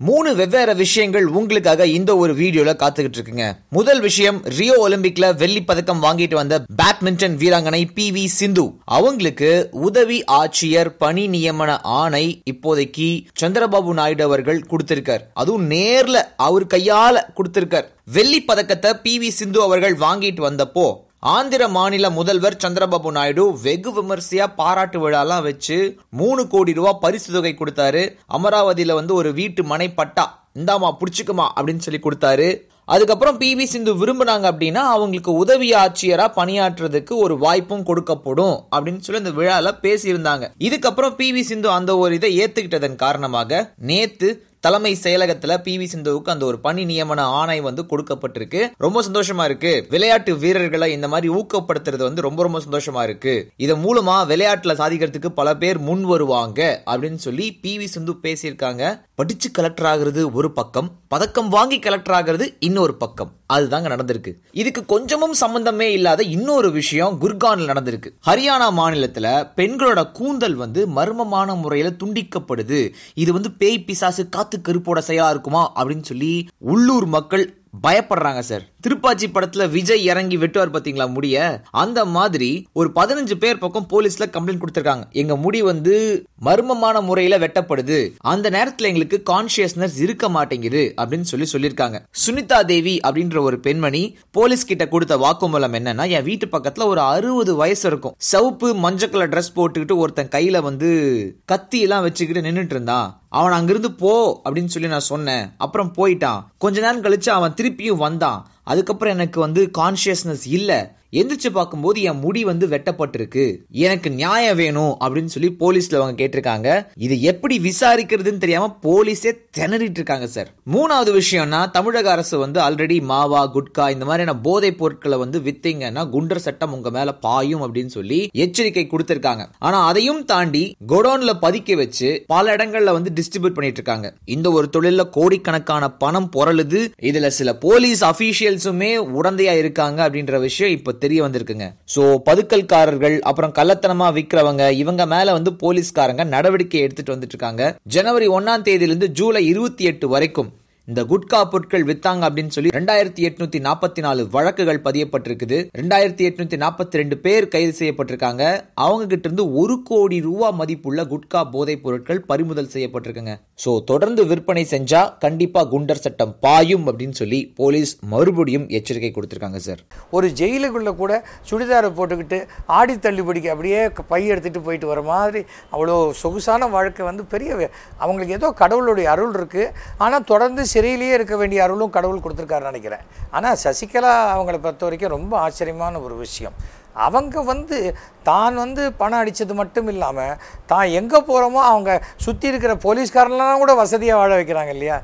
மூணு வெவ்வேறு விஷயங்கள் உங்களுக்காக இந்த ஒரு வீடியோல காத்துக்கிட்டு இருக்குங்க. முதல் விஷயம், ரியோ ஒலிம்பிக்ல வெள்ளி பதக்கம் வாங்கிட்டு வந்த பேட்மிண்டன் வீராங்கனை PV சிந்து அவங்களுக்கு உதவி ஆட்சியர் பணி நியமன ஆணை இப்போதைக்கு சந்திரபாபு நாயுடு அவர்கள் கொடுத்திருக்கார். அதுவும் நேர்ல அவர் கையால கொடுத்திருக்கார். வெள்ளி பதக்கத்தை PV சிந்து அவர்கள் வாங்கிட்டு வந்தப்போ ஆந்திர மாநில முதல்வர் சந்திரபாபு நாயுடு வெகு விமர்சையா பாராட்டு விழாலாம் வச்சு 3 கோடி ரூபாய் பரிசு தொகை கொடுத்தாரு. அமராவதியில ஒரு வீட்டு மனை பட்டா இந்தாமா புடிச்சுக்குமா அப்படின்னு சொல்லி கொடுத்தாரு. அதுக்கப்புறம் PV சிந்து விரும்பினாங்க அப்படின்னா அவங்களுக்கு உதவி ஆட்சியரா பணியாற்றுறதுக்கு ஒரு வாய்ப்பும் கொடுக்கப்படும் அப்படின்னு சொல்லி இந்த விழால பேசியிருந்தாங்க. இதுக்கப்புறம் PV சிந்து அந்த ஒரு இதை ஏத்துக்கிட்டதன் காரணமாக நேத்து தலைமை செயலகத்துல PV சிந்துவுக்கு அந்த ஒரு பணி நியமன ஆணை கொடுக்கப்பட்டிருக்கு. ரொம்ப சந்தோஷமா இருக்கு. விளையாட்டு வீரர்களை இந்த மாதிரி ஊக்கப்படுத்துறது ரொம்ப ரொம்ப சந்தோஷமா இருக்கு. இதன் மூலமா விளையாட்டுல சாதிக்கிறதுக்கு பல பேர் முன் வருவாங்க அப்படின்னு சொல்லி PV சிந்து பேசியிருக்காங்க. படிச்சு கலெக்டர் ஆகிறது ஒரு பக்கம், பதக்கம் வாங்கி கலெக்டர் ஆகிறது இன்னொரு பக்கம். அதுதாங்க நடந்திருக்கு. இதுக்கு கொஞ்சமும் சம்பந்தமே இல்லாத இன்னொரு விஷயம் குர்கான்ல நடந்திருக்கு. ஹரியானா மாநிலத்துல பெண்களோட கூந்தல் மர்மமான முறையில துண்டிக்கப்படுது. இது பேய் பிசாசு காத்து கருப்போட செயலா இருக்குமா அப்படின்னு சொல்லி உள்ளூர் மக்கள் பயப்படுறாங்க சார். திருப்பாச்சி படத்துல விஜய் இறங்கி வெட்டுவார் பாத்தீங்களா முடிய, அந்த மாதிரி ஒரு 15 பேர் பக்கம் போலீஸ்ல கம்ப்ளைண்ட் கொடுத்திருக்காங்க. எங்க முடி மர்மமான முறையில வெட்டப்படுது, அந்த நேரத்துல எங்களுக்கு கான்சியஸ்னஸ் இருக்க மாட்டேங்குது அப்படின்னு சொல்லியிருக்காங்க. சுனிதா தேவி அப்படின்ற ஒரு பெண்மணி போலீஸ் கிட்ட கொடுத்த வாக்குமூலம் என்னன்னா, என் வீட்டு பக்கத்துல ஒரு 60 வயசு இருக்கும், சிவப்பு மஞ்சள் கலர் ட்ரெஸ் போட்டுக்கிட்டு ஒருத்தன் கையில கத்தி எல்லாம் வச்சுக்கிட்டு நின்னுட்டு இருந்தான். அவன் அங்கிருந்து போ அப்படின்னு சொல்லி நான் சொன்னேன். அப்புறம் போயிட்டான். கொஞ்ச நேரம் கழிச்சு அவன் திருப்பியும் வந்தான். அதுக்கப்புறம் எனக்கு கான்சியஸ்னஸ் இல்ல. எந்திரிச்சு பார்க்கும்போது என் முடி வெட்டப்பட்டிருக்கு. எனக்கு நியாயம் வேணும் அப்படின்னு சொல்லி போலீஸ்ல அவங்க கேட்டிருக்காங்க. இது எப்படி விசாரிக்கிறதுன்னு தெரியாம போலீஸே திணறிட்டு இருக்காங்க சார். மூணாவது விஷயம்னா, தமிழக அரசு ஆல்ரெடி மாவா குட்கா இந்த மாதிரியான போதை பொருட்களை வித்தீங்கன்னா குண்டர் சட்டம் உங்க மேல பாயும் அப்படின்னு சொல்லி எச்சரிக்கை கொடுத்திருக்காங்க. ஆனா அதையும் தாண்டி கோடவுன்ல பதுக்கி வச்சு பல இடங்கள்ல டிஸ்ட்ரிபியூட் பண்ணிட்டு இருக்காங்க. இந்த ஒரு தொழில கோடிக்கணக்கான பணம் பொருளுது. இதுல சில போலீஸ் அபிஷியல்ஸுமே உடந்தையா இருக்காங்க அப்படின்ற விஷயம் இப்ப தெரிய வந்திருக்குங்க. சோ பதுக்கல்காரர்கள் அப்புறம் கள்ளத்தனமா விக்கிறவங்க இவங்க மேல போலீஸ்காரங்க நடவடிக்கை எடுத்துட்டு வந்துட்டு இருக்காங்க. ஜனவரி 1ஆம் தேதியிலிருந்து ஜூலை 28 வரைக்கும் இந்த குட்கா பொருட்கள் வித்தாங்க அப்படின்னு சொல்லி 2844 வழக்குகள் பதியப்பட்டிருக்குது. 2842 பேர் கைது செய்யப்பட்டிருக்காங்க. அவங்க கிட்ட இருந்து 1 கோடி ரூபாய் மதிப்புள்ள குட்கா போதை பொருட்கள் பறிமுதல் செய்யப்பட்டிருக்குங்க. சோ தொடர்ந்து விற்பனை செஞ்சா கண்டிப்பா குண்டர் சட்டம் பாயும் அப்படின்னு சொல்லி போலீஸ் மறுபடியும் எச்சரிக்கை கொடுத்திருக்காங்க சார். ஒரு ஜெயிலுக்குள்ள கூட சுடிதாரை போட்டுக்கிட்டு ஆடி தள்ளுபடிக்கு அப்படியே பை எடுத்துட்டு போயிட்டு வர மாதிரி அவ்வளோ சொகுசான வாழ்க்கை பெரிய அவங்களுக்கு ஏதோ கடவுளுடைய அருள் இருக்கு. ஆனால் தொடர்ந்து சிறையிலேயே இருக்க வேண்டிய அருளும் கடவுள் கொடுத்துருக்காருன்னு நினைக்கிறேன். ஆனால் சசிகலா அவங்கள பொறுத்த வரைக்கும் ரொம்ப ஆச்சரியமான ஒரு விஷயம். அவங்க தான் பணம் அடித்தது மட்டும் இல்லாமல் தான் எங்கே போகிறோமோ அவங்க சுற்றி இருக்கிற போலீஸ்காரன்லாம் கூட வசதியாக வாழ வைக்கிறாங்க இல்லையா.